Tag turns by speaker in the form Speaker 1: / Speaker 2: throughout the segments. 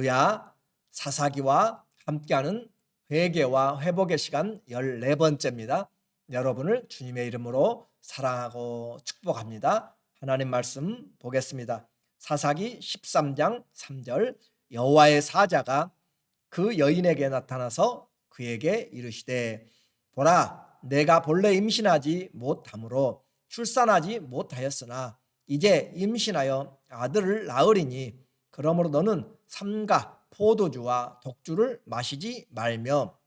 Speaker 1: 야 사사기와 함께하는 회개와 회복의 시간 14번째입니다. 여러분을 주님의 이름으로 사랑하고 축복합니다. 하나님 말씀 보겠습니다. 사사기 13장 3절 여호와의 사자가 그 여인에게 나타나서 그에게 이르시되 보라 내가 본래 임신하지 못함으로 출산하지 못하였으나 이제 임신하여 아들을 낳으리니 그러므로 너는 삼가 포도주와 독주를 마시지 말며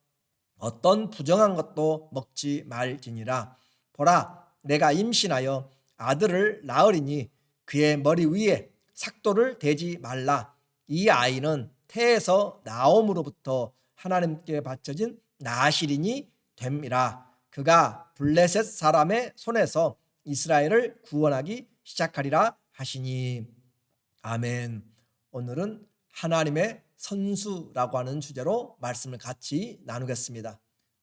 Speaker 1: 어떤 부정한 것도 먹지 말지니라. 보라 내가 임신하여 아들을 낳으리니 그의 머리 위에 삭도를 대지 말라. 이 아이는 태에서 나옴으로부터 하나님께 바쳐진 나실인이 됨이라. 그가 블레셋 사람의 손에서 이스라엘을 구원하기 시작하리라 하시니. 아멘. 오늘은 하나님의 선수라고 하는 주제로 말씀을 같이 나누겠습니다.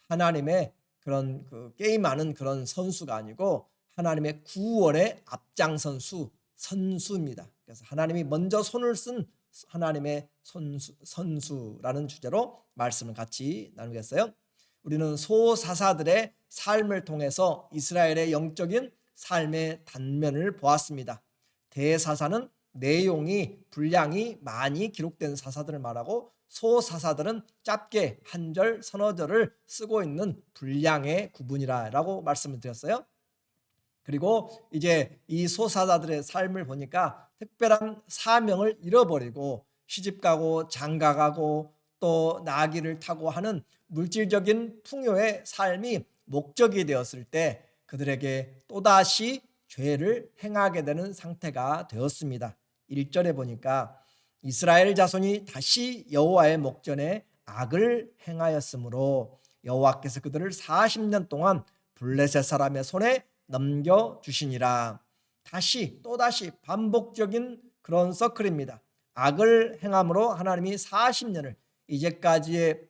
Speaker 1: 하나님의 그런 게임하는 그런 선수가 아니고 하나님의 구원의 앞장선수 선수입니다. 그래서 하나님이 먼저 손을 쓴 하나님의 선수라는 주제로 말씀을 같이 나누겠어요. 우리는 소사사들의 삶을 통해서 이스라엘의 영적인 삶의 단면을 보았습니다. 대사사는 내용이 분량이 많이 기록된 사사들을 말하고 소사사들은 짧게 한 절 서너 절을 쓰고 있는 분량의 구분이라고 말씀을 드렸어요. 그리고 이제 이 소사사들의 삶을 보니까 특별한 사명을 잃어버리고 시집가고 장가가고 또 나귀를 타고 하는 물질적인 풍요의 삶이 목적이 되었을 때 그들에게 또다시 죄를 행하게 되는 상태가 되었습니다. 1절에 보니까 이스라엘 자손이 다시 여호와의 목전에 악을 행하였으므로 여호와께서 그들을 40년 동안 블레셋 사람의 손에 넘겨주시니라. 또다시 반복적인 그런 서클입니다. 악을 행함으로 하나님이 40년을 이제까지의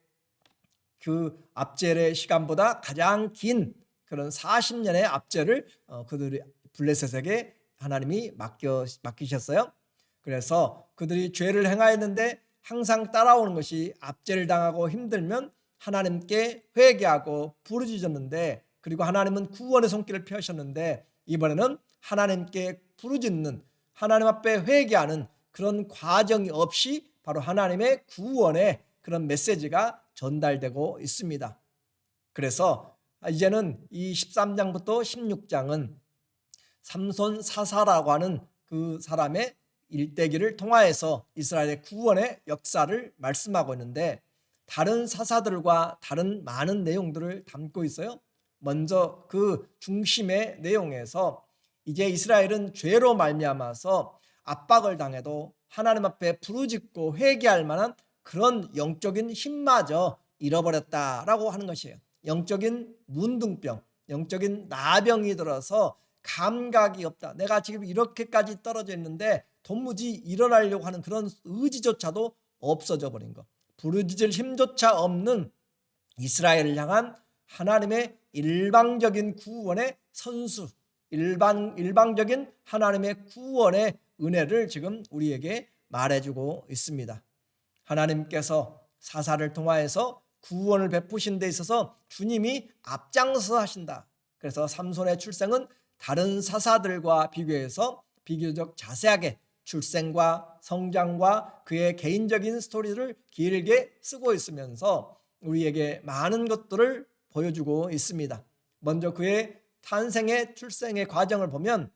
Speaker 1: 그 압제의 시간보다 가장 긴 그런 40년의 압제를 그들이 블레셋에게 하나님이 맡기셨어요. 그래서 그들이 죄를 행하였는데 항상 따라오는 것이 압제를 당하고 힘들면 하나님께 회개하고 부르짖었는데, 그리고 하나님은 구원의 손길을 펴셨는데 이번에는 하나님께 부르짖는, 하나님 앞에 회개하는 그런 과정이 없이 바로 하나님의 구원의 그런 메시지가 전달되고 있습니다. 그래서 이제는 이 13장부터 16장은 삼손 사사라고 하는 그 사람의 일대기를 통하여서 이스라엘의 구원의 역사를 말씀하고 있는데 다른 사사들과 다른 많은 내용들을 담고 있어요. 먼저 그 중심의 내용에서 이제 이스라엘은 죄로 말미암아서 압박을 당해도 하나님 앞에 부르짖고 회개할 만한 그런 영적인 힘마저 잃어버렸다라고 하는 것이에요. 영적인 문둥병, 영적인 나병이 들어서 감각이 없다. 내가 지금 이렇게까지 떨어져 있는데 도무지 일어나려고 하는 그런 의지조차도 없어져 버린 것. 부르짖을 힘조차 없는 이스라엘을 향한 하나님의 일방적인 구원의 선수, 일방적인 하나님의 구원의 은혜를 지금 우리에게 말해주고 있습니다. 하나님께서 사사를 통하여서 구원을 베푸신 데 있어서 주님이 앞장서 하신다. 그래서 삼손의 출생은 다른 사사들과 비교해서 비교적 자세하게 출생과 성장과 그의 개인적인 스토리를 길게 쓰고 있으면서 우리에게 많은 것들을 보여주고 있습니다. 먼저 그의 탄생의 출생의 과정을 보면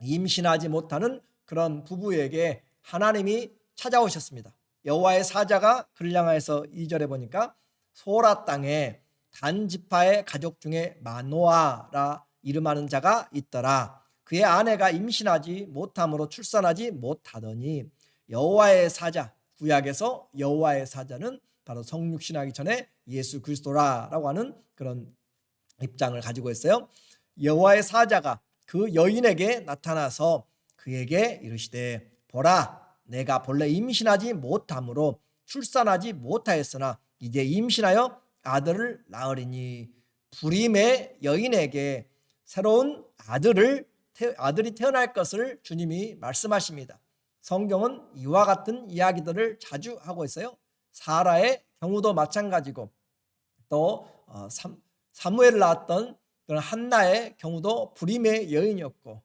Speaker 1: 임신하지 못하는 그런 부부에게 하나님이 찾아오셨습니다. 여호와의 사자가 그를 향하여서 2절에 보니까 소라 땅에 단 지파의 가족 중에 마노아라 이름하는 자가 있더라. 그의 아내가 임신하지 못함으로 출산하지 못하더니 여호와의 사자, 구약에서 여호와의 사자는 바로 성육신하기 전에 예수 그리스도라고 하는 그런 입장을 가지고 있어요. 여호와의 사자가 그 여인에게 나타나서 그에게 이르시되 보라 내가 본래 임신하지 못함으로 출산하지 못하였으나 이제 임신하여 아들을 낳으리니. 불임의 여인에게 새로운 아들이 태어날 것을 주님이 말씀하십니다. 성경은 이와 같은 이야기들을 자주 하고 있어요. 사라의 경우도 마찬가지고 또 사무엘을 낳았던 그런 한나의 경우도 불임의 여인이었고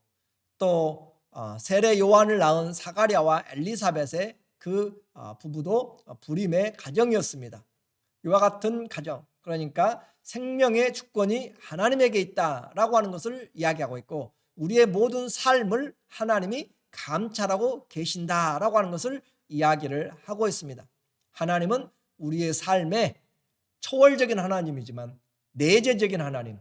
Speaker 1: 또 세례 요한을 낳은 사가랴와 엘리사벳의 그 부부도 불임의 가정이었습니다. 이와 같은 가정, 그러니까 생명의 주권이 하나님에게 있다라고 하는 것을 이야기하고 있고 우리의 모든 삶을 하나님이 감찰하고 계신다라고 하는 것을 이야기를 하고 있습니다. 하나님은 우리의 삶에 초월적인 하나님이지만 내재적인 하나님,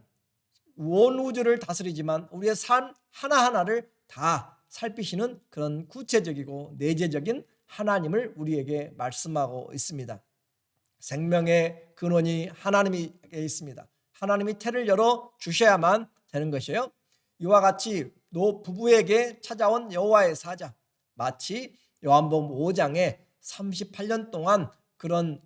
Speaker 1: 온 우주를 다스리지만 우리의 삶 하나하나를 다 살피시는 그런 구체적이고 내재적인 하나님을 우리에게 말씀하고 있습니다. 생명의 근원이 하나님에게 있습니다. 하나님이 태를 열어 주셔야만 되는 것이에요. 이와 같이 노 부부에게 찾아온 여호와의 사자, 마치 요한복음 5장에 38년 동안 그런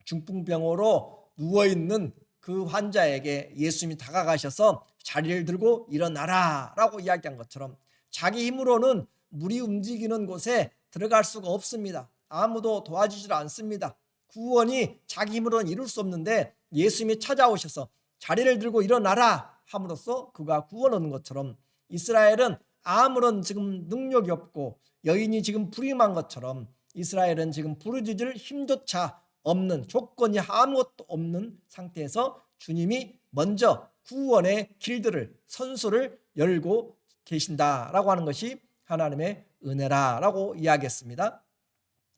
Speaker 1: 중풍병으로 누워있는 그 환자에게 예수님이 다가가셔서 자리를 들고 일어나라 라고 이야기한 것처럼 자기 힘으로는 물이 움직이는 곳에 들어갈 수가 없습니다. 아무도 도와주질 않습니다. 구원이 자기 힘으로는 이룰 수 없는데 예수님이 찾아오셔서 자리를 들고 일어나라 함으로써 그가 구원 얻는 것처럼 이스라엘은 아무런 지금 능력이 없고 여인이 지금 불임한 것처럼 이스라엘은 지금 부르짖을 힘조차 없는, 조건이 아무것도 없는 상태에서 주님이 먼저 구원의 길들을, 선수를 열고 계신다라고 하는 것이 하나님의 은혜라라고 이야기했습니다.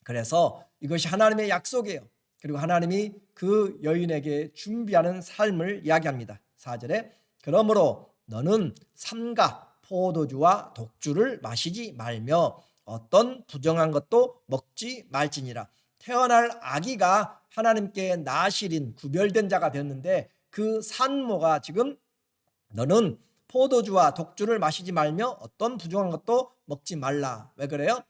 Speaker 1: 그래서 이것이 하나님의 약속이에요. 그리고 하나님이 그 여인에게 준비하는 삶을 이야기합니다. 4절에 그러므로 너는 삼가 포도주와 독주를 마시지 말며 어떤 부정한 것도 먹지 말지니라. 태어날 아기가 하나님께 나실인 구별된 자가 되었는데 그 산모가 지금 너는 포도주와 독주를 마시지 말며 어떤 부정한 것도 먹지 말라. 왜 그래요?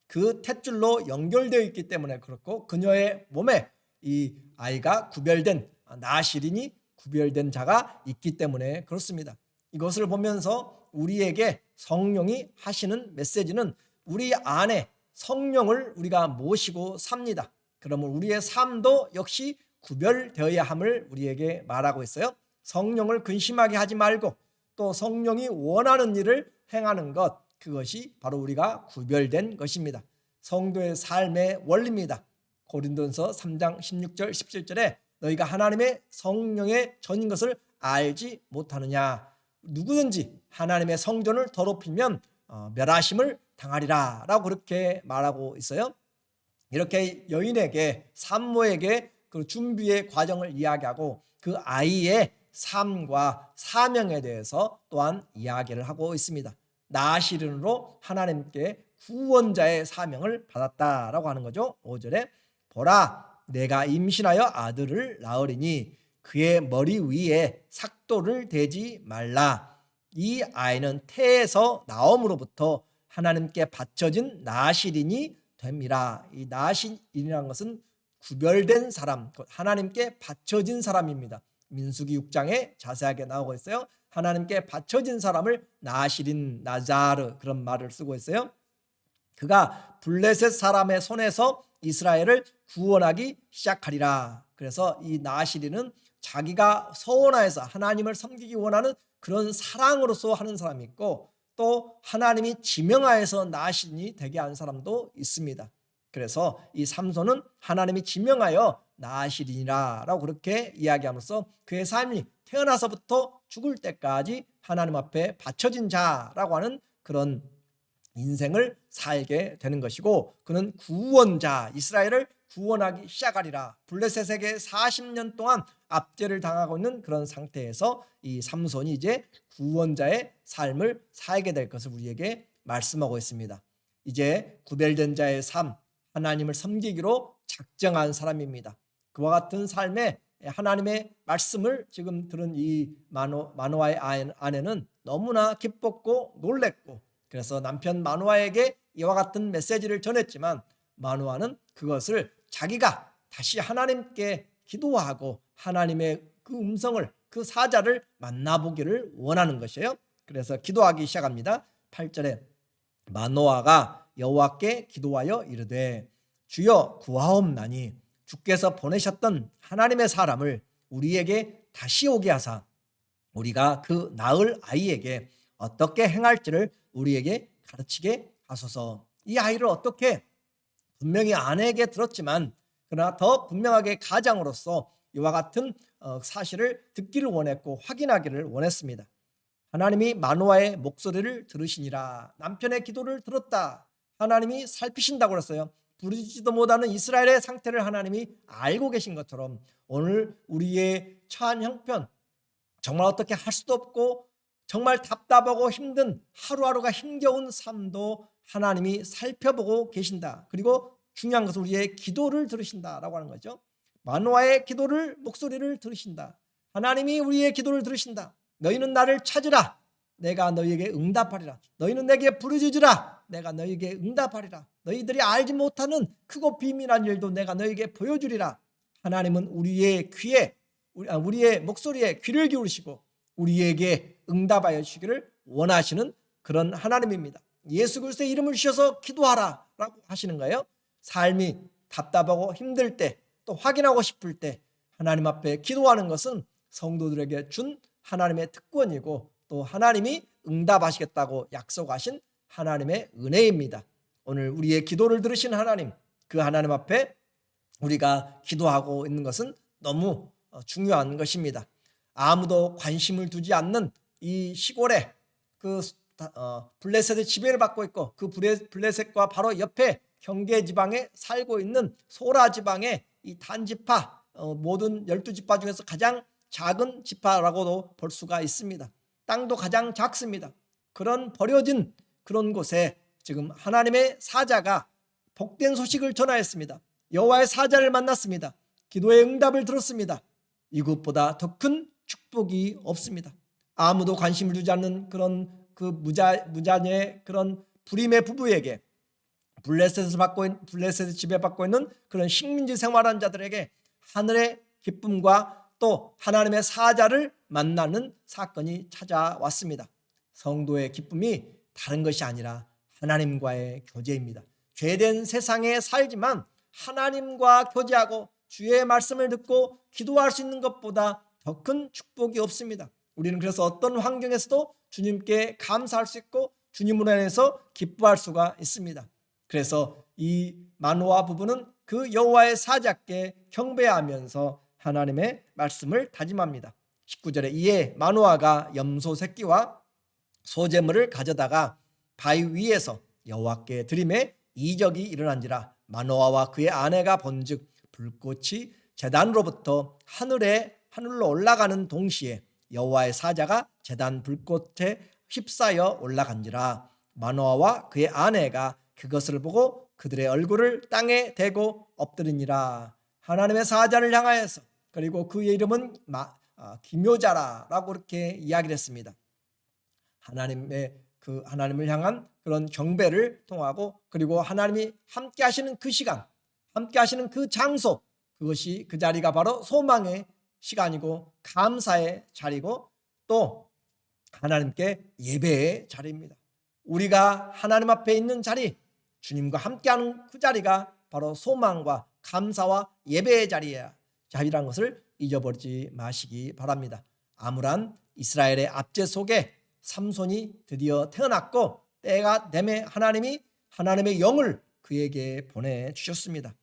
Speaker 1: 그 탯줄로 연결되어 있기 때문에 그렇고 그녀의 몸에 이 아이가 구별된 나실인이 구별된 자가 있기 때문에 그렇습니다. 이것을 보면서 우리에게 성령이 하시는 메시지는 우리 안에 성령을 우리가 모시고 삽니다. 그러면 우리의 삶도 역시 구별되어야 함을 우리에게 말하고 있어요. 성령을 근심하게 하지 말고 또 성령이 원하는 일을 행하는 것, 그것이 바로 우리가 구별된 것입니다. 성도의 삶의 원리입니다. 고린도전서 3장 16절 17절에 너희가 하나님의 성령의 전인 것을 알지 못하느냐. 누구든지 하나님의 성전을 더럽히면 멸하심을 당하리라 라고 그렇게 말하고 있어요. 이렇게 여인에게 산모에게 그 준비의 과정을 이야기하고 그 아이의 삶과 사명에 대해서 또한 이야기를 하고 있습니다. 나실인으로 하나님께 구원자의 사명을 받았다라고 하는 거죠. 5절에 보라 내가 임신하여 아들을 낳으리니 그의 머리 위에 삭도를 대지 말라. 이 아이는 태에서 나옴으로부터 하나님께 바쳐진 나실인이 됩니다. 이 나실인이라는 것은 구별된 사람, 하나님께 바쳐진 사람입니다. 민수기 6장에 자세하게 나오고 있어요. 하나님께 바쳐진 사람을 나실인, 나자르 그런 말을 쓰고 있어요. 그가 블레셋 사람의 손에서 이스라엘을 구원하기 시작하리라. 그래서 이 나실인은 자기가 서원하여서 하나님을 섬기기 원하는 그런 사랑으로서 하는 사람이 있고 또 하나님이 지명하여서 나실인이 되게 한 사람도 있습니다. 그래서 이 삼손은 하나님이 지명하여 나실인이라고 그렇게 이야기하면서 그의 삶이 태어나서부터 죽을 때까지 하나님 앞에 바쳐진 자라고 하는 그런 인생을 살게 되는 것이고 그는 구원자, 이스라엘을 구원하기 시작하리라. 블레셋에게 40년 동안 압제를 당하고 있는 그런 상태에서 이 삼손이 이제 구원자의 삶을 살게 될 것을 우리에게 말씀하고 있습니다. 이제 구별된 자의 삶, 하나님을 섬기기로 작정한 사람입니다. 그와 같은 삶에 하나님의 말씀을 지금 들은 이 마노아의 아내는 너무나 기뻤고 놀랬고 그래서 남편 마노아에게 이와 같은 메시지를 전했지만 마노아는 그것을 자기가 다시 하나님께 기도하고 하나님의 그 음성을, 그 사자를 만나보기를 원하는 것이에요. 그래서 기도하기 시작합니다. 8절에 마노아가 여호와께 기도하여 이르되 주여 구하옵나니 주께서 보내셨던 하나님의 사람을 우리에게 다시 오게 하사 우리가 그 낳을 아이에게 어떻게 행할지를 우리에게 가르치게 하소서. 이 아이를 어떻게, 분명히 아내에게 들었지만 그러나 더 분명하게 가장으로서 이와 같은 사실을 듣기를 원했고 확인하기를 원했습니다. 하나님이 마노아의 목소리를 들으시니라. 남편의 기도를 들었다. 하나님이 살피신다고 그랬어요. 부르지도 못하는 이스라엘의 상태를 하나님이 알고 계신 것처럼 오늘 우리의 처한 형편, 정말 어떻게 할 수도 없고 정말 답답하고 힘든 하루하루가 힘겨운 삶도 하나님이 살펴보고 계신다. 그리고 중요한 것은 우리의 기도를 들으신다라고 하는 거죠. 마노아의 목소리를 들으신다. 하나님이 우리의 기도를 들으신다. 너희는 나를 찾으라. 내가 너희에게 응답하리라. 너희는 내게 부르짖으라. 내가 너희에게 응답하리라. 너희들이 알지 못하는 크고 비밀한 일도 내가 너희에게 보여주리라. 하나님은 우리의 목소리에 귀를 기울이시고 우리에게 응답하여 주시기를 원하시는 그런 하나님입니다. 예수 그리스도의 이름을 주셔서 기도하라 라고 하시는 거예요. 삶이 답답하고 힘들 때, 또 확인하고 싶을 때 하나님 앞에 기도하는 것은 성도들에게 준 하나님의 특권이고 또 하나님이 응답하시겠다고 약속하신 하나님의 은혜입니다. 오늘 우리의 기도를 들으신 하나님, 그 하나님 앞에 우리가 기도하고 있는 것은 너무 중요한 것입니다. 아무도 관심을 두지 않는 이 시골에 그 블레셋의 지배를 받고 있고 그 블레셋과 바로 옆에 경계 지방에 살고 있는 소라 지방의 이 단지파, 모든 12지파 중에서 가장 작은 지파라고도 볼 수가 있습니다. 땅도 가장 작습니다. 그런 버려진 그런 곳에 지금 하나님의 사자가 복된 소식을 전하였습니다. 여호와의 사자를 만났습니다. 기도의 응답을 들었습니다. 이것보다 더 큰 축복이 없습니다. 아무도 관심을 두지 않는 그런 그 무자녀의 그런 불임의 부부에게 블레셋을 지배받고 있는 그런 식민지 생활한 자들에게 하늘의 기쁨과 또 하나님의 사자를 만나는 사건이 찾아왔습니다. 성도의 기쁨이 다른 것이 아니라 하나님과의 교제입니다. 죄된 세상에 살지만 하나님과 교제하고 주의 말씀을 듣고 기도할 수 있는 것보다 더 큰 축복이 없습니다. 우리는 그래서 어떤 환경에서도 주님께 감사할 수 있고 주님으로 인해서 기뻐할 수가 있습니다. 그래서 이 마노아 부부는 그 여호와의 사자께 경배하면서 하나님의 말씀을 다짐합니다. 19절에 이에 마노아가 염소 새끼와 소재물을 가져다가 바위 위에서 여호와께 드리매 이적이 일어난지라. 마노아와 그의 아내가 본즉 불꽃이 제단으로부터 하늘로 올라가는 동시에 여호와의 사자가 제단 불꽃에 휩싸여 올라간지라. 마노아와 그의 아내가 그것을 보고 그들의 얼굴을 땅에 대고 엎드리니라. 하나님의 사자를 향하여서, 그리고 그의 이름은 기묘자라라고 그렇게 이야기를 했습니다. 하나님을 향한 그런 경배를 통하고, 그리고 하나님이 함께 하시는 그 시간, 함께 하시는 그 장소, 그것이 그 자리가 바로 소망의 시간이고 감사의 자리고 또 하나님께 예배의 자리입니다. 우리가 하나님 앞에 있는 자리, 주님과 함께하는 그 자리가 바로 소망과 감사와 예배의 자리라는 것을 잊어버리지 마시기 바랍니다. 암울한 이스라엘의 압제 속에 삼손이 드디어 태어났고 때가 되매 하나님이 하나님의 영을 그에게 보내주셨습니다.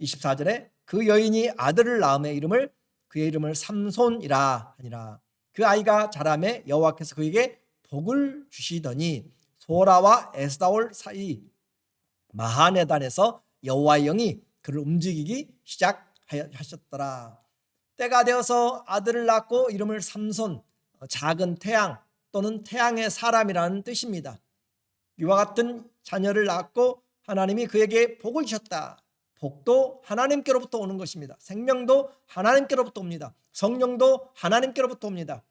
Speaker 1: 24절에 그 여인이 아들을 낳음에 그의 이름을 삼손이라 하니라. 그 아이가 자라매 여호와께서 그에게 복을 주시더니 소라와 에스다올 사이 마하네단에서 여호와의 영이 그를 움직이기 시작하셨더라. 때가 되어서 아들을 낳고 이름을 삼손, 작은 태양 또는 태양의 사람이라는 뜻입니다. 이와 같은 자녀를 낳고 하나님이 그에게 복을 주셨다. 복도 하나님께로부터 오는 것입니다. 생명도 하나님께로부터 옵니다. 성령도 하나님께로부터 옵니다.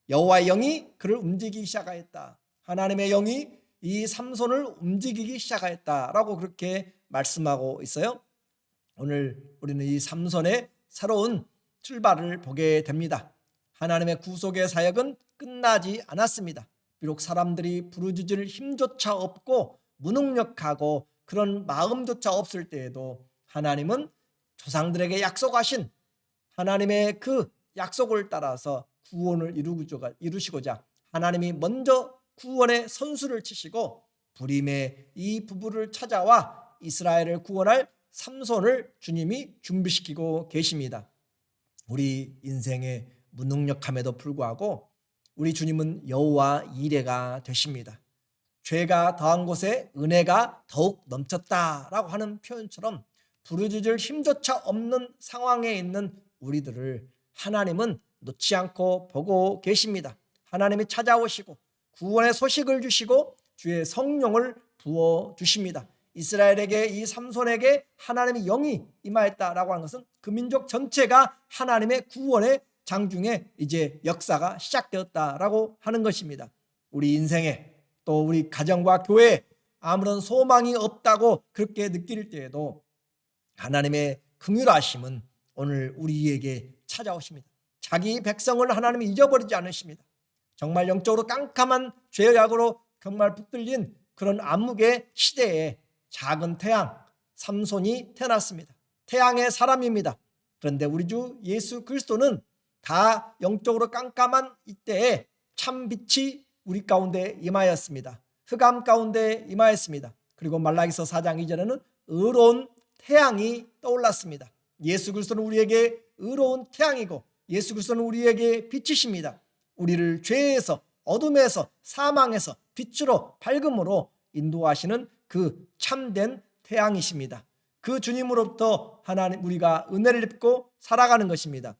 Speaker 1: 여호와의 영이 그를 움직이기 시작하였다. 하나님의 영이 이 삼손을 움직이기 시작하였다라고 그렇게 말씀하고 있어요. 오늘 우리는 이 삼손의 새로운 출발을 보게 됩니다. 하나님의 구속의 사역은 끝나지 않았습니다. 비록 사람들이 부르짖을 힘조차 없고 무능력하고 그런 마음조차 없을 때에도 하나님은 조상들에게 약속하신 하나님의 그 약속을 따라서 구원을 이루시고자 하나님이 먼저 구원의 선수를 치시고 불임의 이 부부를 찾아와 이스라엘을 구원할 삼손을 주님이 준비시키고 계십니다. 우리 인생의 무능력함에도 불구하고 우리 주님은 여호와 이레가 되십니다. 죄가 더한 곳에 은혜가 더욱 넘쳤다라고 하는 표현처럼 부르짖을 힘조차 없는 상황에 있는 우리들을 하나님은 놓지 않고 보고 계십니다. 하나님이 찾아오시고 구원의 소식을 주시고 주의 성령을 부어주십니다. 이스라엘에게, 이 삼손에게 하나님의 영이 임하였다라고 하는 것은 그 민족 전체가 하나님의 구원의 장중에 이제 역사가 시작되었다라고 하는 것입니다. 우리 인생에 또 우리 가정과 교회에 아무런 소망이 없다고 그렇게 느낄 때에도 하나님의 긍휼하심은 오늘 우리에게 찾아오십니다. 자기 백성을 하나님이 잊어버리지 않으십니다. 정말 영적으로 깜깜한 죄악으로 정말 붙들린 그런 암묵의 시대에 작은 태양 삼손이 태어났습니다. 태양의 사람입니다. 그런데 우리 주 예수 그리스도는 다 영적으로 깜깜한 이때에 참 빛이 우리 가운데 임하였습니다. 흑암 가운데 임하였습니다. 그리고 말라기서 4장 2절에는 의로운 태양이 떠올랐습니다. 예수 그리스도는 우리에게 의로운 태양이고 예수 그리스도는 우리에게 빛이십니다. 우리를 죄에서, 어둠에서, 사망에서 빛으로, 밝음으로 인도하시는 그 참된 태양이십니다. 그 주님으로부터 하나님 우리가 은혜를 입고 살아가는 것입니다.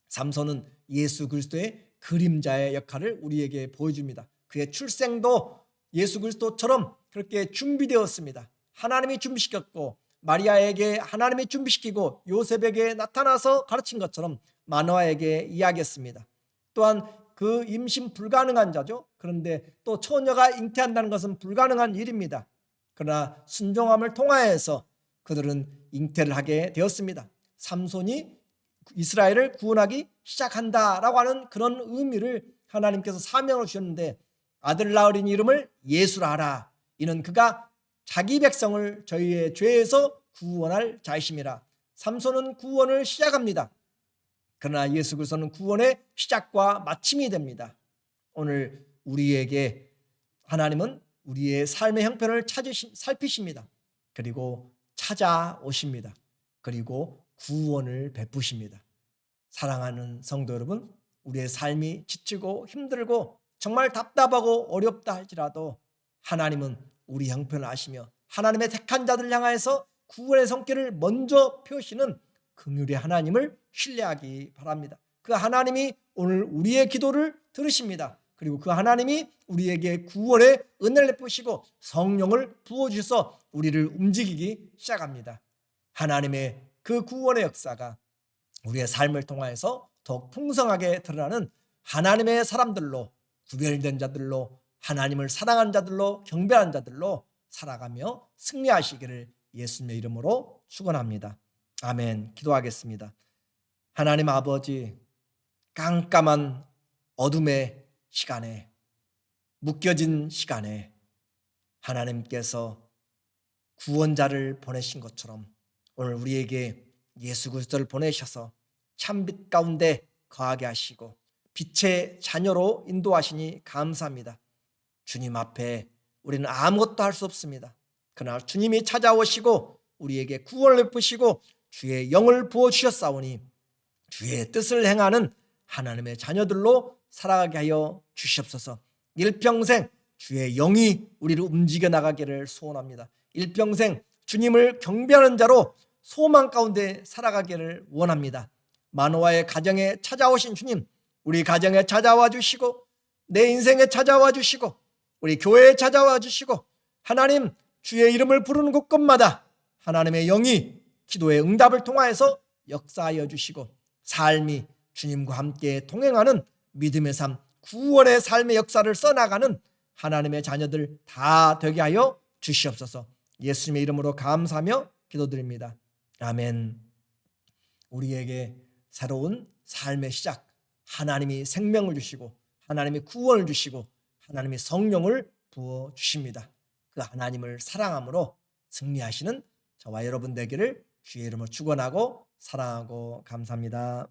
Speaker 1: 삼손은 예수 그리스도의 그림자의 역할을 우리에게 보여줍니다. 그의 출생도 예수 그리스도처럼 그렇게 준비되었습니다. 하나님이 준비시켰고 마리아에게 하나님이 준비시키고 요셉에게 나타나서 가르친 것처럼 마노아에게 이야기했습니다. 또한 그 임신 불가능한 자죠. 그런데 또 처녀가 잉태한다는 것은 불가능한 일입니다. 그러나 순종함을 통하여서 그들은 잉태를 하게 되었습니다. 삼손이 이스라엘을 구원하기 시작한다라고 하는 그런 의미를 하나님께서 사명을 주셨는데 아들 낳으린 이름을 예수라 하라. 이는 그가 자기 백성을 저희의 죄에서 구원할 자이심이라. 삼손은 구원을 시작합니다. 그러나 예수 그리스도는 구원의 시작과 마침이 됩니다. 오늘 우리에게 하나님은 우리의 삶의 형편을 살피십니다. 그리고 찾아오십니다. 그리고 구원을 베푸십니다. 사랑하는 성도 여러분, 우리의 삶이 지치고 힘들고 정말 답답하고 어렵다 할지라도 하나님은 우리 형편을 아시며 하나님의 택한 자들을 향하여서 구원의 손길을 먼저 펴시는 긍휼의 하나님을 신뢰하기 바랍니다. 그 하나님이 오늘 우리의 기도를 들으십니다. 그리고 그 하나님이 우리에게 구원의 은혜를 베푸시고 성령을 부어주셔서 우리를 움직이기 시작합니다. 하나님의 그 구원의 역사가 우리의 삶을 통하여서 더욱 풍성하게 드러나는 하나님의 사람들로, 구별된 자들로, 하나님을 사랑하는 자들로, 경배하는 자들로 살아가며 승리하시기를 예수님의 이름으로 축원합니다. 아멘. 기도하겠습니다. 하나님 아버지, 깜깜한 어둠의 시간에, 묶여진 시간에 하나님께서 구원자를 보내신 것처럼 오늘 우리에게 예수 그리스도를 보내셔서 참빛 가운데 거하게 하시고 빛의 자녀로 인도하시니 감사합니다. 주님 앞에 우리는 아무것도 할 수 없습니다. 그러나 주님이 찾아오시고 우리에게 구원을 베푸시고 주의 영을 부어주셨사오니 주의 뜻을 행하는 하나님의 자녀들로 살아가게 하여 주시옵소서. 일평생 주의 영이 우리를 움직여 나가기를 소원합니다. 일평생 주님을 경배하는 자로 소망 가운데 살아가기를 원합니다. 마노아의 가정에 찾아오신 주님, 우리 가정에 찾아와 주시고 내 인생에 찾아와 주시고 우리 교회에 찾아와 주시고 하나님 주의 이름을 부르는 곳곳마다 하나님의 영이 기도의 응답을 통하여서 역사하여 주시고 삶이 주님과 함께 동행하는 믿음의 삶, 구원의 삶의 역사를 써나가는 하나님의 자녀들 다 되게 하여 주시옵소서. 예수님의 이름으로 감사하며 기도드립니다. 아멘. 우리에게 새로운 삶의 시작, 하나님이 생명을 주시고 하나님이 구원을 주시고 하나님이 성령을 부어주십니다. 그 하나님을 사랑함으로 승리하시는 저와 여러분 되기를 주의 이름으로 축원하고 사랑하고 감사합니다.